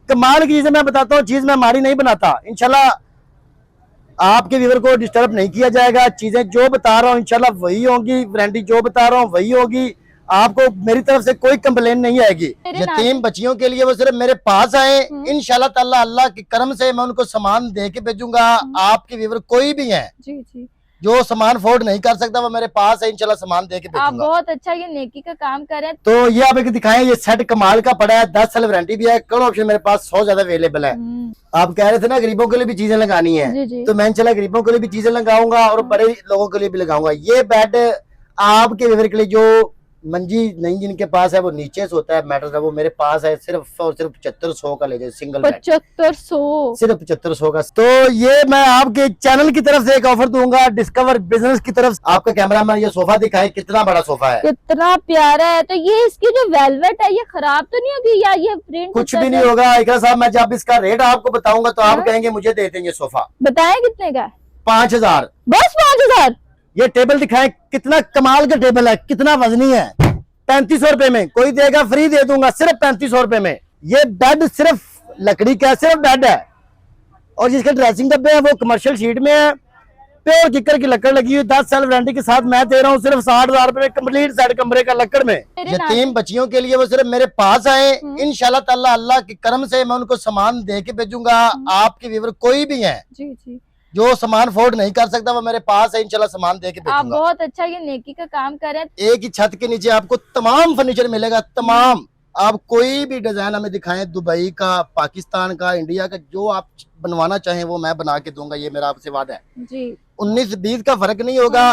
कमाल की चीज मैं बताता हूँ, चीज मैं माड़ी नहीं बनाता। इंशाल्लाह आपके व्यूअर को डिस्टर्ब नहीं किया जाएगा। चीजें जो बता रहा हूँ इंशाल्लाह वही होंगी, वारंटी जो बता रहा हूँ वही होगी। आपको मेरी तरफ से कोई कंप्लेन नहीं आएगी। यतीम बच्चियों के लिए वो सिर्फ मेरे पास आए, इंशाल्लाह ताला अल्लाह के करम से मैं उनको सामान दे के भेजूंगा। आपके व्यूअर कोई भी है जी जी जो सामान अफोर्ड नहीं कर सकता वो मेरे पास है, इंशाल्लाह सामान दे के भेजूंगा। आप बहुत अच्छा ये नेकी का काम करें। तो ये आप एक दिखाएं, ये सेट कमाल का पड़ा है, 10 साल वारंटी भी है। कलर ऑप्शन मेरे पास 100 ज्यादा अवेलेबल है। आप कह रहे थे ना गरीबों के लिए भी चीजें लगानी है, जी जी। तो मैं इंशाल्लाह गरीबों के लिए भी चीजें लगाऊंगा और बड़े लोगों के लिए भी लगाऊंगा। ये बेड आपके व्यूअर के लिए जो मंजी नहीं जिनके पास है वो नीचे से होता है मैटर, वो मेरे पास है सिर्फ और सिर्फ 7500 का ले जाए सिंगल बेड, 7500 सिर्फ 7500 का। तो ये मैं आपके चैनल की तरफ से एक ऑफर दूंगा, डिस्कवर बिजनेस की तरफ। आपका कैमरामैन ये सोफा दिखाए, कितना बड़ा सोफा है, कितना प्यारा है। तो ये इसकी जो वेलवेट है ये खराब तो नहीं होगी या ये प्रिंट? कुछ भी नहीं होगा इकरा साहब। मैं जब इसका रेट आपको बताऊंगा तो आप कहेंगे मुझे दे देंगे सोफा। बताएं कितने का? 5000। बस 5000? ये टेबल दिखाएं, कितना कमाल का टेबल है, कितना वजनी है। 3500 रुपए में कोई देगा, फ्री दे दूंगा सिर्फ 3500 रुपए में। ये बेड सिर्फ लकड़ी का सिर्फ बेड है और जिसके ड्रेसिंग डब्बे हैं वो कमर्शियल शीट में है, प्योर किकर की लकड़ लगी हुई, 10 साल वारंटी के साथ मैं दे रहा हूँ सिर्फ 60,000 रुपए में कंप्लीट सेट कमरे का लकड़ में। यतीम बच्चियों के लिए वो सिर्फ मेरे पास आए, इंशाल्लाह ताला अल्लाह के करम से मैं उनको सामान दे के भेजूंगा। आपके व्यूअर कोई भी है जी जी जो सामान अफोर्ड नहीं कर सकता वो मेरे पास है, इंशाल्लाह सामान दे के आप भेजूंगा। बहुत अच्छा ये नेकी का काम करें। एक ही छत के नीचे आपको तमाम फर्नीचर मिलेगा, तमाम। आप कोई भी डिजाइन हमें दिखाएं, दुबई का, पाकिस्तान का, इंडिया का, जो आप बनवाना चाहें वो मैं बना के दूंगा। ये मेरा आपसे वादा है जी। 19-20 का फर्क नहीं होगा।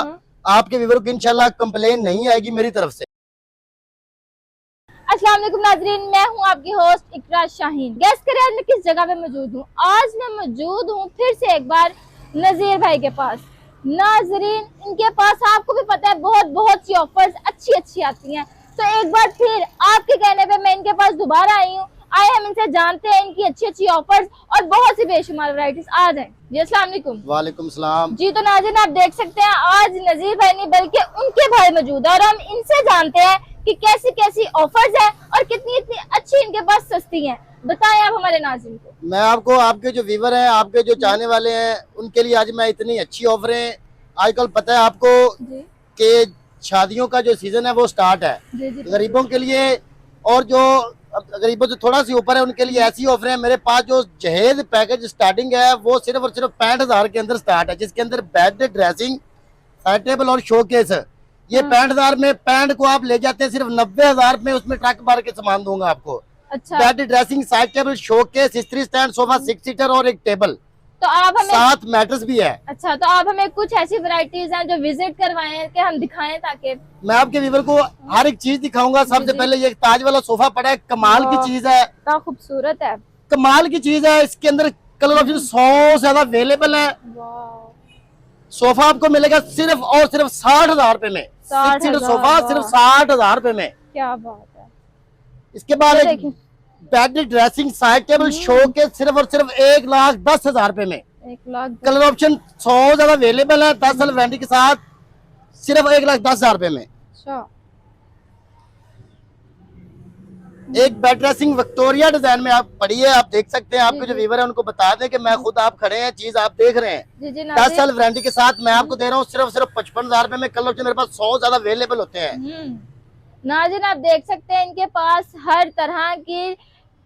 आपके व्यूअर को इंशाल्लाह कंप्लेन नहीं आएगी मेरी तरफ से। अस्सलाम वालेकुम नाजरीन, मैं हूं आपकी होस्ट इकरा शाहीन। गैस करें आज मैं किस जगह पे मौजूद हूं? आज मैं मौजूद हूं फिर से एक बार नजीर भाई के पास। नाजरीन इनके पास आपको भी पता है बहुत सी ऑफर्स अच्छी आती हैं, तो एक बार फिर आपके कहने पे मैं इनके पास दोबारा आई हूँ। आए हम इनसे जानते हैं इनकी अच्छी ऑफर्स और बहुत सी बेशुमार वैरायटीज। आ जाए जी। अस्सलाम वालेकुम। वालेकुम सलाम जी। तो नाज़रीन आप देख सकते हैं आज नजीर भाई नहीं बल्कि उनके भाई मौजूद है और हम इनसे जानते हैं कि कैसी ऑफर्स है और कितनी अच्छी इनके पास सस्ती हैं। बताएं आप हमारे नाज़रीन को। मैं आपको, आपके जो व्यूअर हैं, आपके जो चाहने वाले हैं, उनके लिए आज मैं इतनी अच्छी ऑफरें, आजकल पता है आपको कि शादियों का जो सीजन है वो स्टार्ट है। गरीबों के लिए और जो गरीबों से थोड़ा सी ऊपर है उनके लिए ऐसी ऑफर है मेरे पास। जो जहेज पैकेज स्टार्टिंग है वो सिर्फ और सिर्फ 65,000 के अंदर स्टार्ट है, जिसके अंदर बेड, ड्रेसिंग, साइड टेबल और शोकेस। ये 65,000 में पैंट को आप ले जाते हैं सिर्फ 90,000 में, उसमें ट्रक भर के सामान दूंगा आपको। अच्छा। Bed, dressing, side table, showcase, इस्त्री स्टैंड, सोफा 6 सीटर और एक टेबल, तो आप हमें 7 मैट्रेस भी है। अच्छा, तो आप हमें कुछ ऐसी वैरायटीज हैं जो विजिट करवाएं कि हम दिखाएं, ताकि मैं आपके व्यूअर को हर एक चीज दिखाऊंगा। सबसे पहले ये ताज वाला सोफा पड़ा है, कमाल की चीज है, इतना खूबसूरत है, कमाल की चीज है। इसके अंदर कलर ऑप्शन 100 से ज्यादा अवेलेबल है। सोफा आपको मिलेगा सिर्फ और सिर्फ 60,000 रुपए में। 6 सीटर सोफा सिर्फ 60,000 रुपए में। क्या बात है। इसके बाद bed, dressing, side table, show के सिर्फ और सिर्फ 1,10,000 रुपए में। 1,00,000 कलर ऑप्शन 100 ज्यादा अवेलेबल है, 10 साल वारंटी के साथ, सिर्फ 1,10,000 रुपए में। एक बेड ड्रेसिंग विक्टोरिया डिजाइन में आप पड़ी है, आप देख सकते हैं। आपके जो व्यूअर है उनको बता दें कि मैं खुद, आप खड़े हैं, चीज आप देख रहे हैं। 10 साल वारंटी के साथ मैं आपको दे रहा हूँ सिर्फ 55,000 रुपए में। कलर ऑप्शन मेरे पास 100 ज्यादा अवेलेबल होते हैं। नाज़रीन आप देख सकते हैं इनके पास हर तरह की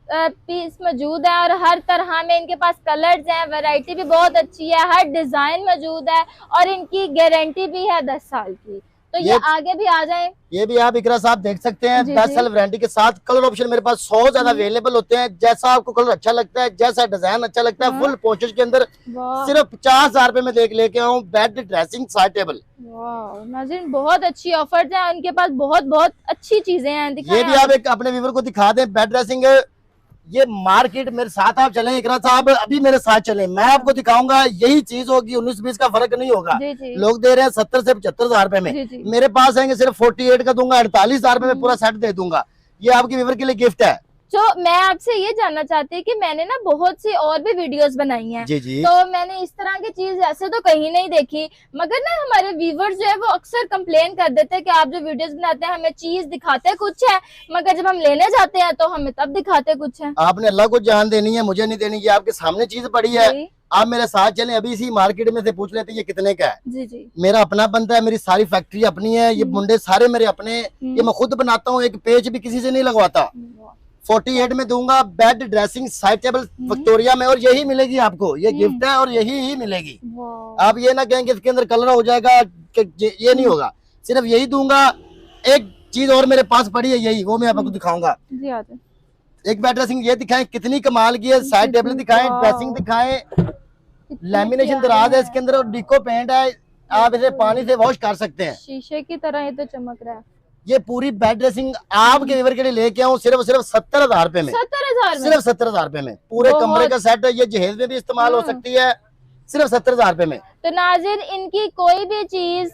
पीस मौजूद है और हर तरह में इनके पास कलर्स हैं, वैरायटी भी बहुत अच्छी है, हर डिजाइन मौजूद है और इनकी गारंटी भी है 10 साल की। तो ये आगे भी आ जाए, ये भी आप इकरा साहब देख सकते हैं। 10 साल वारंटी के साथ कलर ऑप्शन मेरे पास 100 ज्यादा अवेलेबल होते हैं। जैसा आपको कलर अच्छा लगता है, जैसा डिजाइन अच्छा लगता है, फुल पोस्टर के अंदर सिर्फ 50,000 रुपए में देख लेके आऊँ। Bed, dressing, side table. नाज़रीन बहुत अच्छी ऑफर्स हैं, उनके पास बहुत अच्छी चीजें हैं। ये भी आप एक अपने व्यूअर को दिखा दें। बेड ड्रेसिंग, ये मार्केट मेरे साथ आप चलें इकरा साहब, अभी मेरे साथ चलें, मैं आपको दिखाऊंगा। यही चीज होगी, 19-20 का फर्क नहीं होगा। लोग दे रहे हैं 70 से 75,000 रुपए में, मेरे पास आएंगे सिर्फ 48 का दूंगा, 48,000 रुपए में पूरा सेट दे दूंगा। ये आपके व्यूअर के लिए गिफ्ट है। तो मैं आपसे ये जानना चाहती हूँ कि मैंने ना बहुत सी और भी वीडियोस बनाई हैं, जी जी। तो मैंने इस तरह की चीज ऐसे तो कहीं नहीं देखी, मगर ना हमारे व्यूवर्स जो है वो अक्सर कंप्लेन कर देते हैं कि आप जो वीडियोस बनाते हैं हमें चीज दिखाते कुछ है, मगर जब हम लेने जाते हैं तो हमें तब दिखाते कुछ है। आपने अल्लाह को जान देनी है, मुझे नहीं देनी, ये आपके सामने चीज पड़ी है। आप मेरे साथ चलें, अभी इसी मार्केट में से पूछ लेते हैं ये कितने का है। जी जी। मेरा अपना बनता है, मेरी सारी फैक्ट्री अपनी है, ये मुंडे सारे मेरे अपने, ये मैं खुद बनाता हूँ, एक पेज भी किसी से नहीं लगवाता। 48 में दूंगा, bed dressing side table Victoria में, और यही मिलेगी आपको, ये गिफ्ट है और यही ही मिलेगी। आप ये ना कहेंगे इसके अंदर कलर हो जाएगा, ये नहीं होगा, सिर्फ यही दूंगा। एक चीज और मेरे पास पड़ी है यही, वो मैं आपको दिखाऊंगा। एक बेड ड्रेसिंग ये दिखाएं कितनी कमाल की है, साइड टेबल दिखाएं, ड्रेसिंग दिखाएं, लैमिनेशन दराज है इसके अंदर और डिको पेंट है, आप इसे पानी से वॉश कर सकते हैं, शीशे की तरह ये तो चमक रहा है। ये पूरी बेड ड्रेसिंग आपके व्यूअर के लिए लेके आऊँ सिर्फ 70,000 रुपए में। 70,000 सिर्फ 70,000 रुपए में पूरे कमरे का सेट है, ये जहेज में भी इस्तेमाल हो सकती है, सिर्फ 70,000 रुपए में। तो नाज़रीन, इनकी कोई भी चीज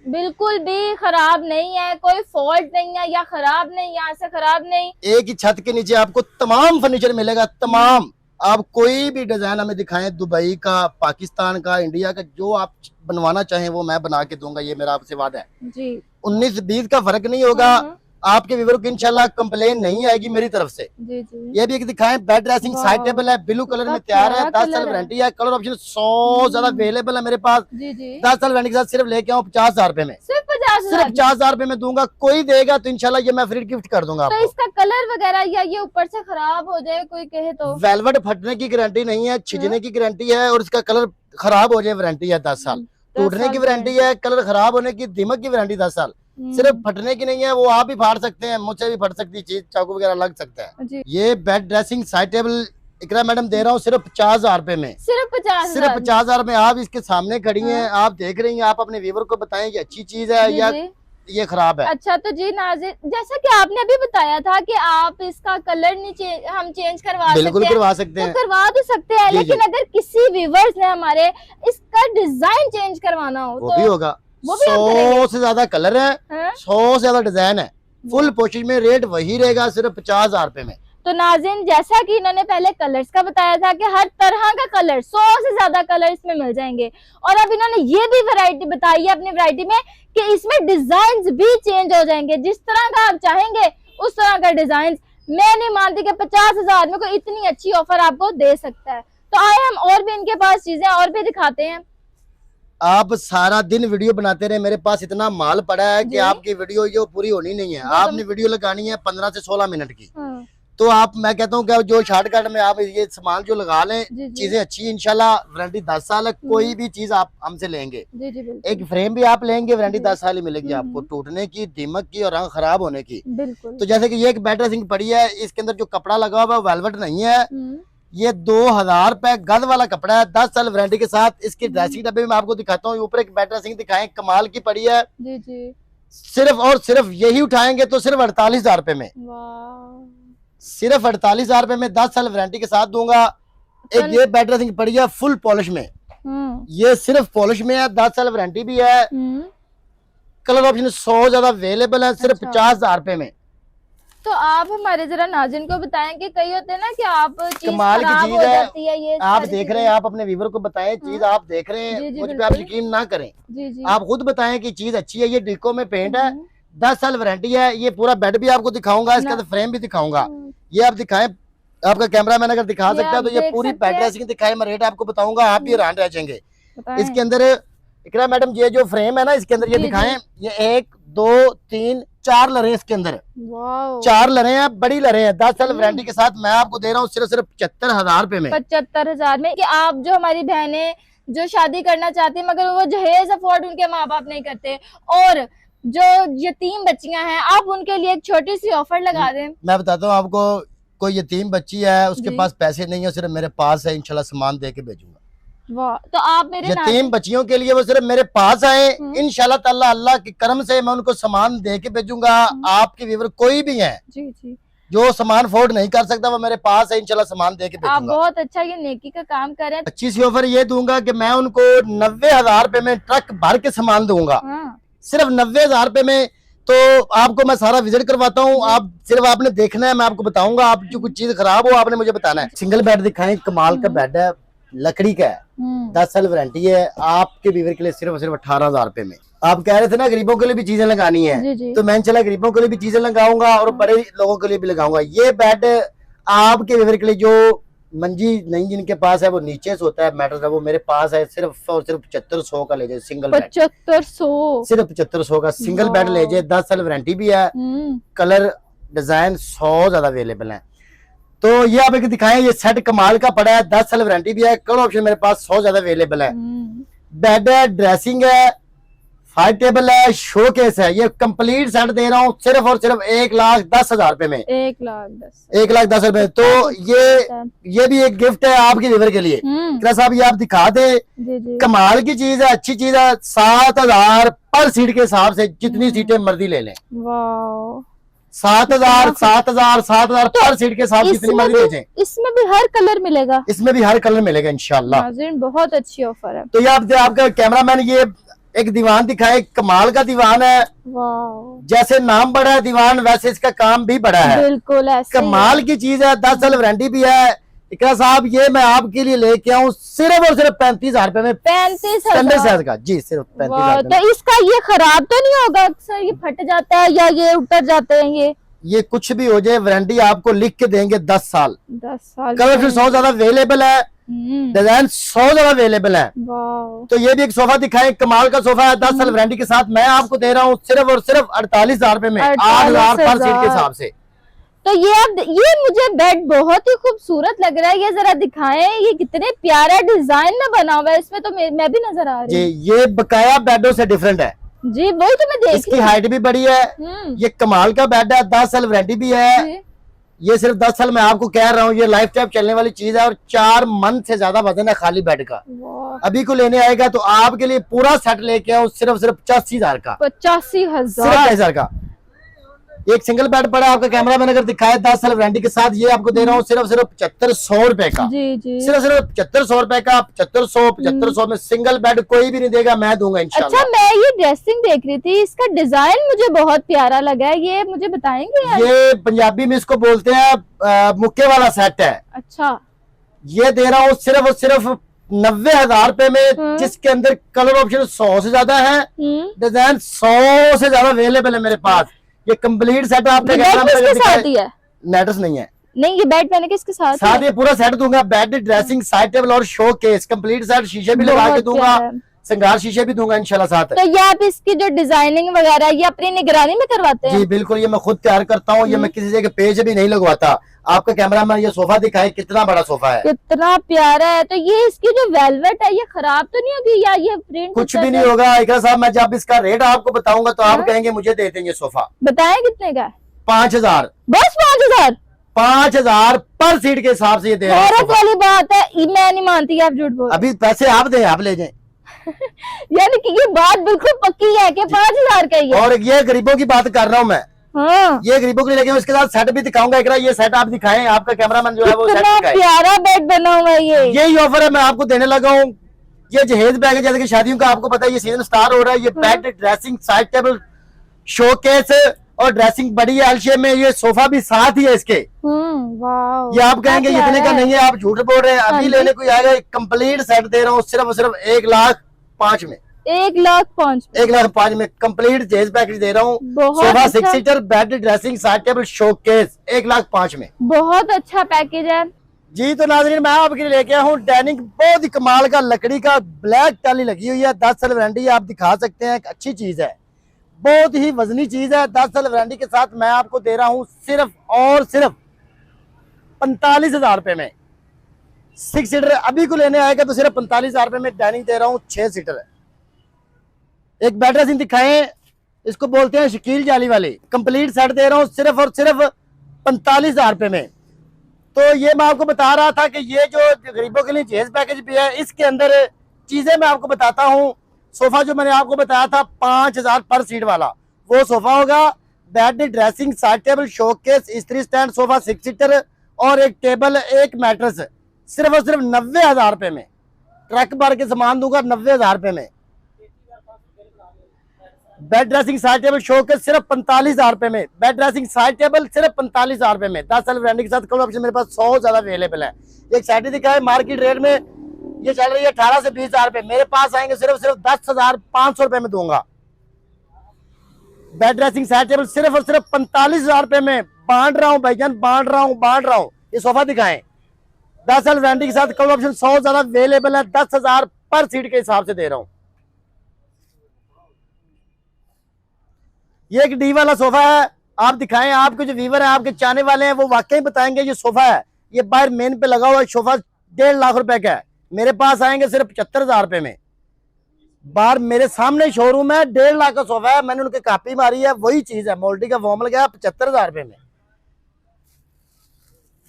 बिल्कुल भी खराब नहीं है, कोई फॉल्ट नहीं है, या खराब नहीं, यहाँ से खराब नहीं। एक ही छत के नीचे आपको तमाम फर्नीचर मिलेगा, तमाम। आप कोई भी डिजाइन हमें दिखाएं, दुबई का, पाकिस्तान का, इंडिया का, जो आप बनवाना चाहें वो मैं बना के दूंगा, ये मेरा आपसे वादा है जी। 19-20 का फर्क नहीं होगा। आपके व्यूअर को इंशाल्लाह कंप्लेन नहीं आएगी मेरी तरफ से। जी जी। ये भी एक दिखाएं, बेड ड्रेसिंग साइड टेबल है, ब्लू कलर में तैयार है, 10 साल वारंटी है, कलर ऑप्शन 100 ज्यादा अवेलेबल है मेरे पास। जी जी। 10 साल वारंटी के साथ सिर्फ लेके आऊँ 50,000 रुपए में, सिर्फ 50,000, सिर्फ 50,000 रुपए में दूंगा। कोई देगा तो इंशाल्लाह ये मैं फ्री गिफ्ट कर दूंगा तो आपको। इसका कलर वगैरह या ये ऊपर से खराब हो जाए कोई कहे तो? वेलवेट फटने की गारंटी नहीं है, छिजने की गारंटी है, और इसका कलर खराब हो जाए वारंटी है 10 साल, टूटने की वारंटी है, कलर खराब होने की, दीमक की वारंटी 10 साल, सिर्फ फटने की नहीं है, वो आप भी फाड़ सकते हैं, मुझसे भी फट सकती है चीज, चाकू वगैरह लग सकता है। ये बेड ड्रेसिंग साइड टेबल इकरा मैडम दे रहा हूँ सिर्फ 50,000 रुपए में, सिर्फ 50,000, सिर्फ 50,000 में। आप इसके सामने खड़ी हैं, आप देख रही हैं, आप अपने व्यूअर को बताएं ये अच्छी चीज है या ये खराब है। अच्छा, तो जी नाज़िर, जैसा कि आपने अभी बताया था कि आप इसका कलर नहीं हम चेंज करवा बिल्कुल करवा सकते हैं, तो करवा तो सकते हैं, लेकिन अगर किसी व्यूअर्स ने हमारे इसका डिजाइन चेंज करवाना हो वो भी होगा। 100 से ज्यादा कलर है, 100 से ज्यादा डिजाइन है, फुल पोशिश में, रेट वही रहेगा सिर्फ 50,000 रुपए में। तो नाज़रीन, जैसा कि इन्होंने पहले कलर्स का बताया था कि हर तरह का कलर, 100 से ज्यादा कलर इसमें मिल जाएंगे, और अब इन्होंने ये भी वैरायटी बताई है अपनी वैरायटी में कि इसमें डिजाइन भी चेंज हो जाएंगे, जिस तरह का आप चाहेंगे उस तरह का डिजाइन। मैं नहीं मानती कि 50,000 में कोई इतनी अच्छी ऑफर आपको दे सकता है। तो आए हम और भी इनके पास चीजें और भी दिखाते हैं। आप सारा दिन वीडियो बनाते रहे, मेरे पास इतना माल पड़ा है कि आपकी वीडियो ये पूरी होनी नहीं है। आपने वीडियो लगानी है 15 से 16 मिनट की, तो आप, मैं कहता हूँ कि जो शॉर्टकट में आप ये सामान जो लगा लें, चीजें अच्छी, इंशाल्लाह वारंटी 10 साल है। कोई भी चीज आप हमसे लेंगे, एक फ्रेम भी आप लेंगे, वारंटी 10 साल ही मिलेगी आपको, टूटने की, दीमक की और रंग खराब होने की। तो जैसे कि ये एक बेड ड्रेसिंग पड़ी है, इसके अंदर जो कपड़ा लगा हुआ है वेलवेट नहीं है, ये 2,000 रुपए गज वाला कपड़ा है, 10 साल वारंटी के साथ। इसकी ड्रेसिंग डब्बे में आपको दिखाता हूँ, ऊपर एक बेड ड्रेसिंग दिखाएं, कमाल की पड़ी है। सिर्फ और सिर्फ यही उठाएंगे तो सिर्फ 48,000 रुपए में, सिर्फ 48,000 रुपए में 10 साल वारंटी के साथ दूंगा। एक ये बेड ड्रेसिंग पड़ी है फुल पॉलिश में, ये सिर्फ पॉलिश में है, 10 साल वारंटी भी है, कलर ऑप्शन 100 ज्यादा अवेलेबल है, सिर्फ 50,000 रुपए में। तो आप हमारे जरा नाज़रीन को बताएं कि कई होते हैं ना कि आप चीज कमाल की चीज है, ये आप देख रहे हैं, आप अपने व्यूअर को बताएं चीज आप देख रहे हैं, मुझ पे आप यकीन ना करें, आप खुद बताएं कि चीज अच्छी है। ये डिको में पेंट है, 10 साल वारंटी है, ये पूरा बेड भी आपको दिखाऊंगा, इसका तो फ्रेम भी दिखाऊंगा। ये आप दिखाएं, आपका कैमरा मैन अगर दिखा सकता है तो ये पूरी बेड ड्रेसिंग दिखाए, मैं रेट आपको बताऊंगा, आप भी हैरान रह जाएंगे। इसके अंदर इकरा मैडम ये जो फ्रेम है ना, इसके अंदर ये दिखाएं, ये 1 2 3 4 लरे इसके अंदर, 4 लरे हैं, बड़ी लरे हैं, 10 साल वारंटी के साथ मैं आपको दे रहा हूँ सिर्फ 75,000 रुपए में। 75,000 में कि आप जो हमारी बहनें जो शादी करना चाहती है मगर वो जहेज अफोर्ड उनके माँ बाप नहीं करते, और जो यतीम बच्चियां हैं, आप उनके लिए एक छोटी सी ऑफर लगा दें। मैं बताता हूँ आपको, कोई यतीम बच्ची है, उसके पास पैसे नहीं है, सिर्फ मेरे पास है, इंशाल्लाह सामान दे के भेजूंगा। वाह, तो आप मेरे यतीम बच्चियों के लिए वो सिर्फ मेरे पास आए, इंशाल्लाह ताला अल्लाह के करम से मैं उनको सामान दे के भेजूंगा। आपके व्यूअर कोई भी है जो सामान अफोर्ड नहीं कर सकता, वो मेरे पास है, इंशाल्लाह सामान दे के भेजूंगा। आप बहुत अच्छा ये नेकी का काम कर रहे हैं। अच्छी सी ऑफर ये दूंगा कि मैं उनको 90,000 रुपए में ट्रक भर के सामान दूंगा, सिर्फ 90,000 रुपए में। तो आपको मैं सारा विजिट करवाता हूँ, आप सिर्फ आपने देखना है, मैं आपको बताऊंगा। आप जो कुछ चीज खराब हो आपने मुझे बताना है। सिंगल बेड दिखाएं, कमाल का बेड है, लकड़ी का है, 10 साल वारंटी है, आपके व्यूअर के लिए सिर्फ और सिर्फ 18,000 रुपए में। आप कह रहे थे ना गरीबों के लिए भी चीजें लगानी है, तो मैंने चला गरीबों के लिए भी चीजें लगाऊंगा और बड़े लोगों के लिए भी लगाऊंगा। ये बेड आपके व्यूअर के लिए जो मंजी नहीं जिनके पास है वो नीचे से होता है मैटर है, वो मेरे पास है, सिर्फ और सिर्फ 7500 का ले जाए सिंगल बेड। 7500 सिर्फ 7500 का सिंगल बेड ले जाए, 10 साल वारंटी भी है, कलर डिजाइन 100 ज्यादा अवेलेबल है। तो ये आप एक दिखाएं, ये सेट कमाल का पड़ा है, 10 साल वारंटी भी है, कलर ऑप्शन मेरे पास 100 ज्यादा अवेलेबल है। बेड है, ड्रेसिंग है, 5 टेबल है, शो केस है। ये कंप्लीट सेट दे रहा हूँ सिर्फ और सिर्फ 1,10,000 रुपए में। 1,10,000 रुपए। तो ये भी एक गिफ्ट है आपके व्यूअर के लिए। साहब ये आप दिखा दे, कमाल की चीज है, अच्छी चीज है। 7,000 पर सीट के हिसाब से जितनी सीटें मर्जी ले लें। 7,000 पर सीट के साथ जितनी मर्जी ले जाएं। इसमें भी हर कलर मिलेगा, इसमें भी हर कलर मिलेगा इंशाल्लाह। बहुत अच्छी ऑफर है। तो ये आपका कैमरामैन ये एक दीवान दिखाए, कमाल का दीवान है। जैसे नाम बड़ा है दीवान, वैसे इसका काम भी बड़ा है। बिल्कुल ऐसे कमाल की चीज है, 10 साल वारंटी भी है। इकरा साहब ये मैं आपके लिए लेके आऊँ सिर्फ और सिर्फ 35,000 रुपए में। 35,000 का जी, सिर्फ 35,000। तो इसका ये खराब तो नहीं होगा अक्सर, ये फट जाता है या ये उतर जाते हैं? ये कुछ भी हो जाए, वारंटी आपको लिख के देंगे 10 साल। 10 साल कलर फिर 100 ज्यादा अवेलेबल है, डिजाइन 100 ज्यादा अवेलेबल है। तो ये भी एक सोफा दिखाएं, कमाल का सोफा है, 10 साल वारंटी के साथ मैं आपको दे रहा हूँ सिर्फ और सिर्फ 48,000 रुपए में, 8,000 पर सीट के हिसाब से। तो ये मुझे बेड बहुत ही खूबसूरत लग रहा है। ये जरा दिखाएं, ये कितने प्यारा डिजाइन में बना हुआ है, इसमें तो मैं भी नजर आ रही हूँ। ये बकाया बेडों से डिफरेंट है जी, वही तो मैं देख। इसकी हाइट भी बड़ी है, ये कमाल का बेड है, 10 साल वारंटी भी है। ये सिर्फ 10 साल मैं आपको कह रहा हूँ, ये लाइफ टाइम चलने वाली चीज है और 4 मन से ज्यादा वजन है खाली बेड का। अभी को लेने आएगा तो आपके लिए पूरा सेट लेके आओ सिर्फ 85,000 का। 85,000 का एक सिंगल बेड पड़ा आपका कैमरामैन अगर दिखाए, 10 साल वारंटी के साथ ये आपको दे रहा हूँ सिर्फ 7500 रुपए का। सिर्फ 7500 रुपए का। 7500 में सिंगल बेड कोई भी नहीं देगा, मैं दूंगा इंशाल्लाह। अच्छा, मैं ये ड्रेसिंग देख रही थी, इसका डिजाइन मुझे बहुत प्यारा लगा है, ये मुझे बताएंगे यार? ये पंजाबी में इसको बोलते हैं मुक्के वाला सेट है। अच्छा, ये दे रहा हूँ सिर्फ और सिर्फ 90,000 रुपए में, जिसके अंदर कलर ऑप्शन 100 से ज्यादा है, डिजाइन 100 से ज्यादा अवेलेबल है मेरे पास। ये कंप्लीट सेट आपने नेटर्स नहीं है। नहीं, ये बेड मैंने किसके साथ ये पूरा सेट दूंगा, बेड, ड्रेसिंग, साइड टेबल और शो केस, कंप्लीट सेट। शीशे भी लगा के दूंगा, श्रृंगार शीशे भी दूंगा इंशाल्लाह साथ। तो ये आप इसकी जो डिजाइनिंग वगैरह ये अपनी निगरानी में करवाते हैं? जी बिल्कुल, ये मैं खुद तैयार करता हूँ, ये मैं किसी जगह पेज भी नहीं लगवाता। आपका कैमरामैन ये सोफा दिखाए, कितना बड़ा सोफा है, कितना प्यारा है। तो ये इसकी जो वेलवेट है ये खराब तो नहीं होगी या ये प्रिंट? कुछ भी नहीं होगा इकरा साहब। मैं जब इसका रेट आपको बताऊंगा तो आप कहेंगे मुझे दे देंगे सोफा। बताएं कितने का है? 5,000। बस 5,000? 5,000 पर सीट के हिसाब से ये दे रहा है। वाली बात है, मैं नहीं मानती, आप झूठ बोल। अभी पैसे आप दें, आप ले जाएं। यानी कि ये बात बिल्कुल पक्की है कि 5,000 का ही है। और ये गरीबों की बात कर रहा हूँ मैं। हाँ। ये गरीबों के लिए लेके इसके साथ सेट भी दिखाऊंगा। ये सेट आप दिखाएं, आपका कैमरामैन जो है वो सेट दिखाए। प्यारा बेड बना हुआ है। यही ऑफर है मैं आपको देने लगा हूँ। ये जहेज बैग है, जैसे कि शादियों का आपको पता है ये सीजन स्टार्ट हो रहा है। ये bed, dressing, side table, showcase और ड्रेसिंग बड़ी है एल शेप में। ये सोफा भी साथ ही है इसके। ये आप कहेंगे इतने का नहीं है, आप झूठ बोल रहे हैं। अभी लेने को आएगा, कंप्लीट सेट दे रहा हूँ सिर्फ 1,05,000 में। 1,05,000 में कंप्लीट जेज पैकेज दे रहा हूँ। Sofa 6 seater, bed, dressing, side table, showcase 1,05,000 में। बहुत अच्छा पैकेज है जी। तो नाज़रीन मैं आपके लिए लेके आया हूँ डाइनिंग, बहुत ही कमाल का लकड़ी का ब्लैक टाली लगी हुई है, 10 साल वारंटी आप दिखा सकते हैं। एक अच्छी चीज है, बहुत ही वजनी चीज है। 10 साल वारंटी के साथ मैं आपको दे रहा हूँ सिर्फ और सिर्फ 45,000 रुपए में। 6 सीटर अभी को लेने आएगा तो सिर्फ 45,000 रुपए में डाइनिंग दे रहा हूँ। 6 सीटर है। एक बेड ड्रेसिंग दिखाएं, इसको बोलते हैं शकील जाली वाली, कंप्लीट सेट दे रहा हूँ सिर्फ और सिर्फ 45,000 रुपए में। तो ये मैं आपको बता रहा था कि ये जो गरीबों के लिए जेज पैकेज भी है, इसके अंदर चीजें मैं आपको बताता हूँ। सोफा जो मैंने आपको बताया था 5,000 पर सीट वाला, वो सोफा होगा। Bed, dressing, side table, showcase, इस्त्री स्टैंड, सोफा 6 सीटर और एक टेबल, एक मैट्रेस, सिर्फ और सिर्फ 90,000 रुपए में। ट्रक भर के सामान दूंगा 90,000 रुपए में। Bed dressing side table showcase सिर्फ 45,000 रुपए में। बेड ड्रेसिंग साइड टेबल सिर्फ 45,000 रुपए में। 10 साल वारंटी के साथ कलर ऑप्शन मेरे पास 100 ज्यादा अवेलेबल है। एक साइड दिखा है मार्केट रेट में ये चल रही है 18 से 20,000 रुपए, मेरे पास आएंगे सिर्फ 10,500 रुपए में दूंगा। बेड ड्रेसिंग साइड टेबल सिर्फ और सिर्फ 45,000 रुपए में बांट रहा हूँ भाईजान, बांट रहा हूँ। ये सोफा दिखाएं 10 साल वारंटी के साथ कलर ऑप्शन 100 ज्यादा अवेलेबल है। 10,000 पर सीट के हिसाब से दे रहा हूं। ये एक डी वाला सोफा है, आप दिखाएं, आपके जो व्यूवर है, आपके चाहने वाले हैं, वो वाकई बताएंगे ये सोफा है। ये बाहर मेन पे लगा हुआ सोफा 1.5 लाख रुपए का है, मेरे पास आएंगे सिर्फ 75,000 रुपए में। बाहर मेरे सामने शोरूम है, 1.5 लाख का सोफा है, मैंने उनकी कॉपी मारी है, वही चीज है, मोल्टी का फॉर्म लगा 75,000 रुपए में।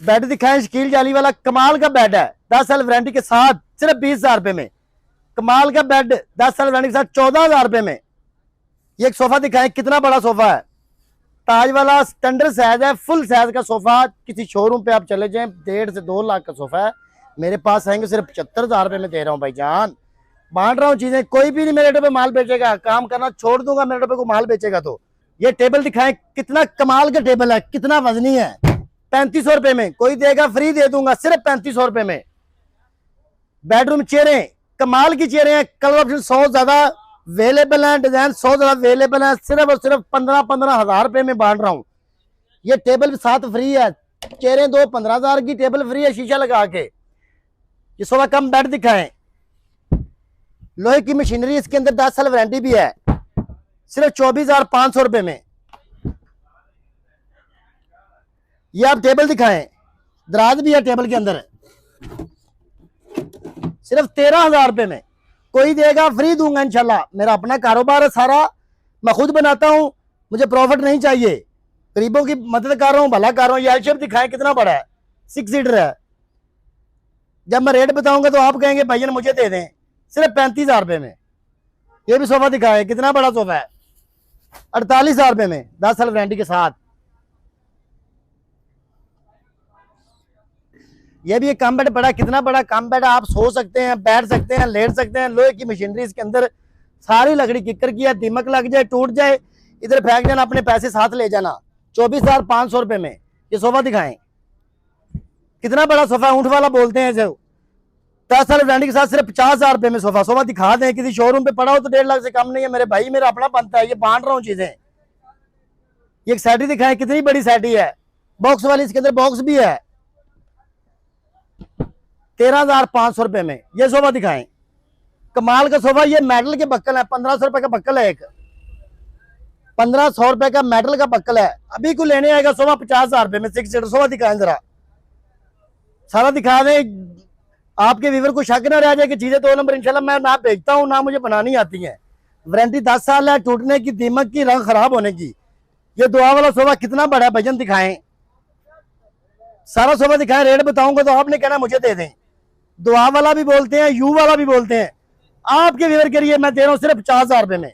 बेड दिखाएं शकील जाली वाला, कमाल का बेड है, 10 साल वारंटी के साथ सिर्फ 20,000 रुपए में। कमाल का बेड 10 साल वारंटी के साथ 14,000 रुपए में। ये एक सोफा दिखाएं, कितना बड़ा सोफा है, ताज वाला स्टैंडर्ड साइज है, फुल साइज का सोफा। किसी शोरूम पे आप चले जाएं 1.5 से 2 लाख का सोफा है, मेरे पास आएंगे सिर्फ 75,000 रुपए में दे रहा हूँ भाईजान। बांट रहा हूँ चीजें, कोई भी नहीं मेरे रेटों पे माल बेचेगा, काम करना छोड़ दूंगा मेरे रेटों पे को माल बेचेगा तो। ये टेबल दिखाएं, कितना कमाल का टेबल है, कितना वजनी है, 3500 रुपए में, कोई देगा फ्री दे दूंगा सिर्फ 3500 रुपए में। बेडरूम चेयरें, कमाल की चेयरें हैं, कलर ऑप्शन 100 ज्यादा अवेलेबल है, डिजाइन 100 ज्यादा अवेलेबल है, सिर्फ और सिर्फ 15,000 रुपए में बांट रहा हूं। ये टेबल साथ फ्री है, चेयरें 2 15,000 की, टेबल फ्री है शीशा लगा के। ये सोफा कम बेड दिखाएं, लोहे की मशीनरी, इसके अंदर 10 साल वारंटी भी है, सिर्फ 24,500 रुपए में। ये आप टेबल दिखाएं, दराज भी है टेबल के अंदर, सिर्फ 13,000 रुपए में, कोई देगा फ्री दूंगा इंशाल्लाह। मेरा अपना कारोबार है सारा, मैं खुद बनाता हूं, मुझे प्रॉफिट नहीं चाहिए, गरीबों की मदद कर रहा हूं, भला कर रहा हूं। ये एल शेप दिखाएं, कितना बड़ा है, 6 सीटर है। जब मैं रेट बताऊंगा तो आप कहेंगे भैया मुझे दे दें, सिर्फ 35,000 रुपए में। ये भी सोफा दिखाएं, कितना बड़ा सोफा है, 48,000 रुपए में, 10 साल वारंटी के साथ। ये भी एक कम बेड पड़ा, कितना बड़ा कम बेड है, आप सो सकते हैं, बैठ सकते हैं, लेट सकते हैं। लोहे की मशीनरी इसके अंदर, सारी लकड़ी किकर की है, दीमक लग जाए टूट जाए इधर फेंक जाना, अपने पैसे साथ ले जाना। 24,500 रुपए में ये सोफा दिखाएं, कितना बड़ा सोफा, ऊंट वाला बोलते हैं जो। 10 साल वारंटी के साथ सिर्फ 50,000 रुपए में सोफा। सोफा दिखा दें, किसी शोरूम पे पड़ा हो तो 1.5 लाख से कम नहीं है मेरे भाई, मेरा अपना बनता है, ये बांट रहा हूँ चीजें। ये एक सैटी दिखाएं, कितनी बड़ी सैटी है, बॉक्स वाली, इसके अंदर बॉक्स भी है, 13,500 रुपए में। ये सोफा दिखाएं, कमाल का सोफा, ये मेटल के बक्कल है, 1,500 रुपए का बक्कल है, एक 1,500 रुपए का मेटल का बक्कल है। अभी को लेने आएगा सोफा 50,000 रुपए में। 6 सीटर सोफा दिखाएं जरा, सारा दिखा दें, आपके व्यूवर को शक ना रह जाए कि चीजें 2 नंबर इंशाल्लाह मैं ना बेचता हूं, ना मुझे बनानी आती है। वारंटी 10 साल है, टूटने की, दीमक की, रंग खराब होने की। ये दुआ वाला सोफा कितना बड़ा है, भजन दिखाएं, सारा सोफा दिखाएं, रेट बताऊंगा तो आपने कहना मुझे दे दें। दुआ वाला भी बोलते हैं, यू वाला भी बोलते हैं, आपके व्यूवर के लिए मैं दे रहा हूं सिर्फ 50,000 रुपए में।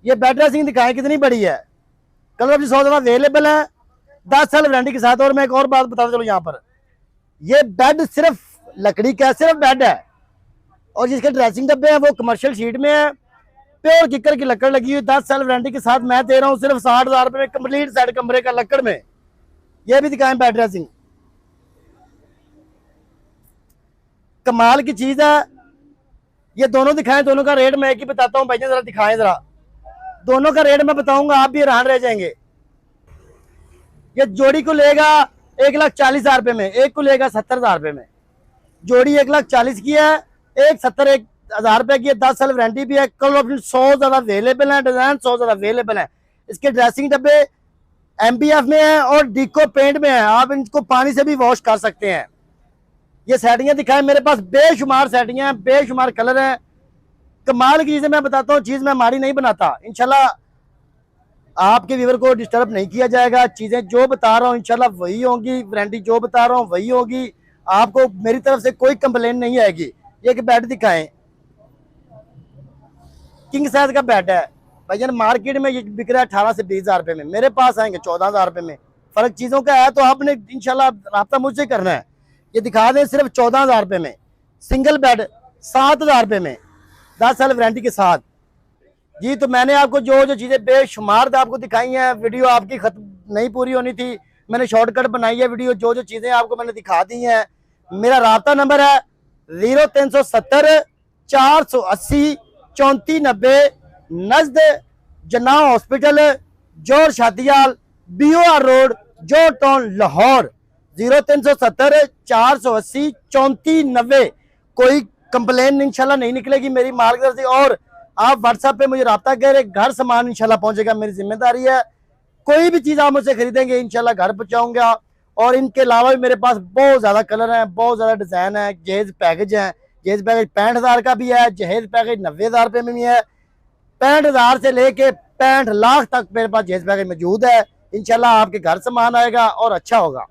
ये बेड ड्रेसिंग दिखाएं, कितनी बड़ी है, कलर भी 100 ज्यादा अवेलेबल है, 10 साल वारंटी के साथ। और मैं एक और बात बता चलो, यहाँ पर ये बेड सिर्फ लकड़ी का, सिर्फ बेड है, और जिसके ड्रेसिंग डब्बे हैं वो कमर्शियल शीट में है, प्योर किकर की लकड़ लगी हुई, 10 साल वारंटी के साथ मैं दे रहा हूँ सिर्फ 60,000 रुपए में, कंप्लीट सेट कमरे का लकड़ में। ये भी दिखाएं बेड ड्रेसिंग, कमाल की चीज है। ये दोनों दिखाएं, दोनों का रेट मैं एक ही बताता हूँ भाई, जरा दिखाएं जरा, दोनों का रेट मैं बताऊंगा, आप भी हैरान रह जाएंगे। ये जोड़ी को लेगा 1,40,000 रुपए में, एक को लेगा 70,000 रुपए में। जोड़ी 1,40,000 की है, एक 70,000 रुपए की है, 10 साल वारंटी भी है, कलर ऑप्शन 100 ज्यादा अवेलेबल है, डिजाइन 100 ज्यादा अवेलेबल है। इसके ड्रेसिंग डब्बे MPF में है और डिको पेंट में है, आप इनको पानी से भी वॉश कर सकते हैं। ये सेटिंगें दिखाएं, मेरे पास बेशुमार सेटिंगें हैं, बेशुमार कलर हैं, कमाल की चीजें मैं बताता हूँ, चीज मैं मारी नहीं बनाता। इंशाल्लाह आपके व्यूवर को डिस्टर्ब नहीं किया जाएगा, चीजें जो बता रहा हूँ इंशाल्लाह वही होंगी, वारंटी जो बता रहा हूँ वही होगी, आपको मेरी तरफ से कोई कंप्लेन नहीं आएगी। ये एक बेड दिखाएं, किंग साइज का बेड है भैया, मार्केट में ये बिक रहा है 18 से 20,000 रुपए में, मेरे पास आएंगे 14,000 रुपए में। फर्क चीजों का है, तो आपने इंशाल्लाह राब्ता मुझसे करना है। ये दिखा दें सिर्फ 14,000 रुपए में, सिंगल बेड 7,000 रुपए में, 10 साल वारंटी के साथ। जी तो मैंने आपको जो जो चीज़ें बेशुमार आपको दिखाई हैं, वीडियो आपकी खत्म नहीं पूरी होनी थी, मैंने शॉर्टकट बनाई है वीडियो, जो जो चीज़ें आपको मैंने दिखा दी हैं। मेरा राब्ता नंबर है 0370 480 3490, नजद जना हॉस्पिटल, जोर शादियाल, BOR रोड, जोर टाउन, लाहौर। 0370 480 3490। कोई कंप्लेन इंशाल्लाह नहीं निकलेगी मेरी मार्गदर्शन से। और आप व्हाट्सएप पे मुझे रब्ता करें, घर सामान इंशाल्लाह पहुंचेगा, मेरी जिम्मेदारी है। कोई भी चीज़ आप मुझसे खरीदेंगे इंशाल्लाह घर पहुंचाऊंगा। और इनके अलावा भी मेरे पास बहुत ज़्यादा कलर हैं, बहुत ज़्यादा डिज़ाइन है। जहेज पैकेज है, जहेज पैकेज 65,000 का भी है, जहेज पैकेज 90,000 रुपये में भी है। 65,000 से लेके 65 लाख तक मेरे पास जहेज पैकेज मौजूद है। इंशाल्लाह आपके घर सामान आएगा और अच्छा होगा।